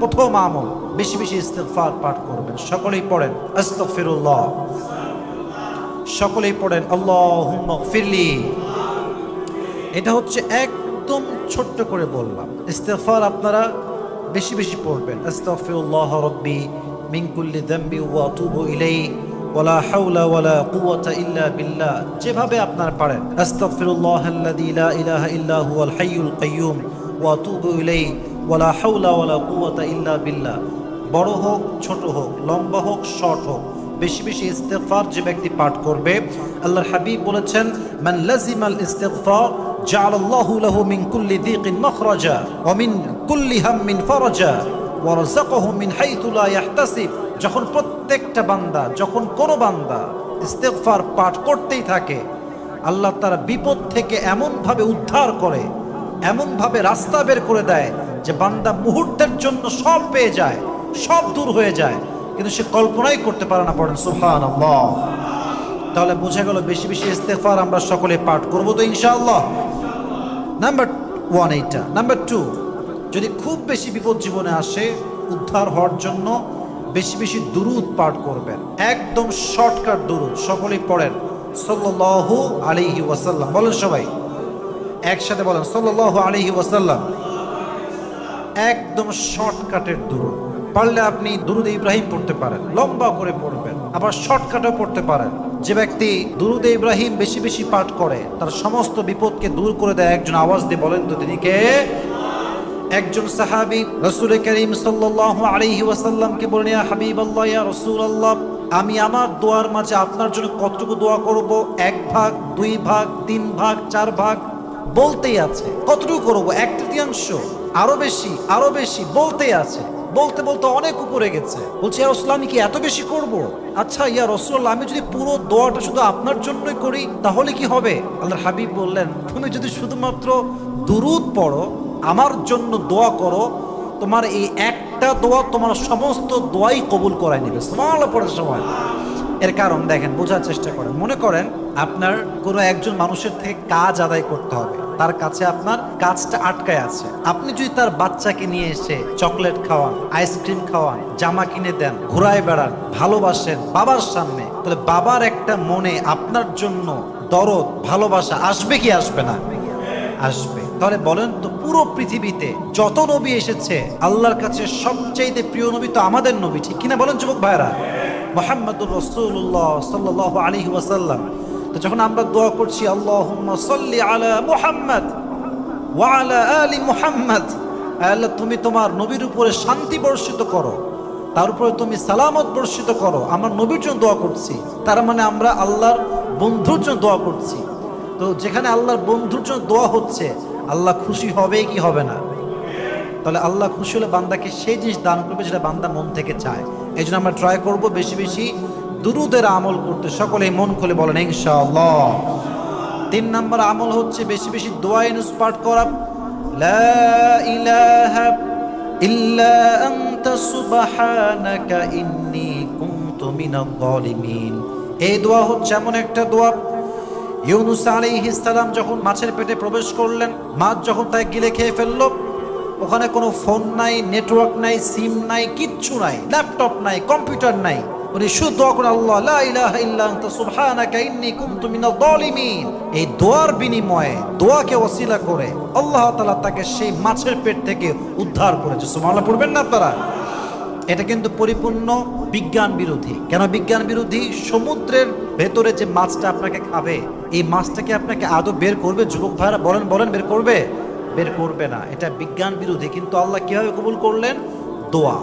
প্রথম আমল বেশি বেশি ইস্তিগফার পাঠ করবেন। সকলেই পড়েন আস্তাগফিরুল্লাহ, সকলেই পড়েন আল্লাহুম্মা গফিরলি। এটা হচ্ছে একদম ছোট্ট করে বললাম। ইস্তিগফার আপনারা বেশি বেশি পড়বেন। আস্তাগফিরুল্লাহ রাব্বি মিন কুল্লি যামবি ওয়া আতুবু ইলাইহি ওয়ালা হাওলা ওয়ালা কুওয়াতা ইল্লা বিল্লাহ। যেভাবে আপনারা পারেন। আস্তাগফিরুল্লাহাল্লাযী লা ইলাহা ইল্লা হুয়াল হাইয়ুল কাইয়্যুম ওয়া আতুবু ইলাইহি ওয়ালা হাওলা ওয়ালা কুওয়াতা ইল্লা বিল্লাহ। বড় হোক ছোট হোক, লম্বা হোক শর্ট হোক, বেশি বেশি ইস্তিগফার যে ব্যক্তি পাঠ করবে, আল্লাহর হাবিব বলেছেন মান লাজিমাল ইস্তিগফার জাআলাল্লাহু লাহু মিন কুল্লি যিকিন মাখরাজা ওয়া মিন কুল্লি হাম্মিন ফারাজা ওয়া রাযাকাহু মিন হাইথু লা ইয়াহতাসিব। যখন প্রত্যেকটা বান্দা, যখন কোনো বান্দা ইস্তিগফার পাঠ করতেই থাকে, আল্লাহ তার বিপদ থেকে এমনভাবে উদ্ধার করে, এমনভাবে রাস্তা বের করে দেয় যে বান্দা মুহূর্তের জন্য সব পেয়ে যায়, সব দূর হয়ে যায়, কিন্তু সে কল্পনাই করতে পারে না। পড়েন সুবহানাল্লাহ। তাহলে বোঝা গেল বেশি বেশি ইস্তিগফার আমরা সকলে পাঠ করব তো ইনশাআল্লাহ। নাম্বার 1 এইটা। নাম্বার 2, যদি খুব বেশি বিপদ জীবনে আসে, উদ্ধার হওয়ার জন্য বেশি বেশি দুরূদ পাঠ করবেন। একদম শর্টকাট দুরূদ, সকলেই পড়েন সাল্লাল্লাহু আলাইহি ওয়াসাল্লাম। বলেন সবাই একসাথে বলেন সাল্লাল্লাহু আলাইহি ওয়াসাল্লাম। একদম শর্টকাটের দুরূদ। পারলে আপনি দুরূদ ইব্রাহিম পড়তে পারেন, লম্বা করে পড়বেন, আবার শর্টকাটও পড়তে পারেন। যে ব্যক্তি দুরূদ ইব্রাহিম বেশি বেশি পাঠ করে, তার সমস্ত বিপদকে দূর করে দেয়। একজন আওয়াজ দিয়ে বলেন তো তিনি কে? একজন সাহাবী রাসূল করিম সাল্লাল্লাহু আলাইহি ওয়াসাল্লামকে বলেন, ইয়া হাবিবাল্লাহ, ইয়া রাসূলুল্লাহ, আমি আমার দোয়ার মাঝে আপনার জন্য কতটুকু দোয়া করব? 1 ভাগ, 2 ভাগ, 3 ভাগ, 4 ভাগ বলতেই আছে। কতটুকু করব? 1/3, আরো বেশি, আরো বেশি বলতেই আছে। বলতে বলতে অনেক উপরে গেছে। বলছি, ইয়া রাসূলুল্লাহ, আমি কি এত বেশি করব? আচ্ছা ইয়া রাসূলুল্লাহ, আমি যদি পুরো দোয়াটা শুধু আপনার জন্যই করি তাহলে কি হবে? আল্লাহর হাবিব বললেন, তুমি যদি শুধুমাত্র দুরূদ পড়ো, আমার জন্য দোয়া করো, তোমার এই একটা দোয়া তোমার সমস্ত দোয়াই কবুল করায় নেবে। সুবহানাল্লাহ পড়ার সময়। এর কারণ দেখেন, বোঝার চেষ্টা করেন। মনে করেন আপনার কোনো একজন মানুষের থেকে কাজ আদায় করতে হবে, তার কাছে আপনার কাজটা আটকায় আছে। আপনি যদি তার বাচ্চাকে নিয়ে এসে চকলেট খাওয়ান, আইসক্রিম খাওয়ান, জামা কিনে দেন, ঘুরায় বেড়ান, ভালোবাসেন বাবার সামনে, তাহলে বাবার একটা মনে আপনার জন্য দরদ, ভালোবাসা আসবে কি আসবে না? আসবে। তাহলে বলেন তো, পুরো পৃথিবীতে যত নবী এসেছে, আল্লাহর কাছে সবচেয়ে প্রিয় নবী তো আমাদের নবী, ঠিক কিনা বলেন যুবক ভাইরা? মুহাম্মাদুর রাসূলুল্লাহ সাল্লাল্লাহু আলাইহি ওয়াসাল্লাম। তো যখন আমরা দোয়া করছি আল্লাহুম্মা সাল্লি আলা মুহাম্মাদ ওয়া আলা আলি মুহাম্মাদ, আল্লাহ তুমি তোমার নবীর উপরে শান্তি বর্ষিত করো, তার উপরে তুমি সালামত বর্ষিত করো, আমরা নবীর জন্য দোয়া করছি, তার মানে আমরা আল্লাহর বন্ধুর জন্য দোয়া করছি। তো যেখানে আল্লাহর বন্ধুর জন্য দোয়া হচ্ছে, আল্লাহ খুশি হবে কি হবে না? তাহলে আল্লাহ খুশি হলে বান্দাকে সেই জিনিস দান করবে যেটা বান্দা মন থেকে চায়। এই জন্য আমরা ট্রাই করব বেশি বেশি দুরূদের আমল করতে। সকলেই মন খুলে বলেন ইনশাআল্লাহ। 3 নম্বর আমল হচ্ছে বেশি বেশি দোয়া ইউনুস পাঠ করা। লা ইলাহা ইল্লা আনতা সুবহানাকা ইন্নী কুনতু মিনাল যালিমিন। এই দোয়া হচ্ছে এমন একটা দোয়া, ইউনুস আলাইহিস সালাম যখন মাছের পেটে প্রবেশ করলেন, মাছ যখন তাকে গিলে খেয়ে ফেললো, ওখানে কোনো ফোন নাই, নেটওয়ার্ক নাই, সিম নাই, কিচ্ছু নাই, ল্যাপটপ নাই, কম্পিউটার নাই। উনি শুধু দোয়া করেন আল্লাহ লা ইলাহা ইল্লা আনতা সুবহানাকা ইন্নী কুনতু মিনাল যালিমিন। এই দোয়ার বিনিময়ে, দোয়াকে ওসিলা করে আল্লাহ তাআলা তাকে সেই মাছের পেট থেকে উদ্ধার করেছে। সুবহানাল্লাহ পড়বেন না আপনারা? এটা কিন্তু পরিপূর্ণ বিজ্ঞান বিরোধী। কেন বিজ্ঞান বিরোধী? সমুদ্রের ভেতরে যে মাছটা আপনাকে খাবে, এই মাছটাকে আপনাকে আদৌ বের করবে যুবক ভাইরা? বলেন বলেন, বের করবে? বের করবে না। এটা বিজ্ঞান বিরোধী। কিন্তু আল্লাহ কিভাবে কবুল করলেন? দোয়া।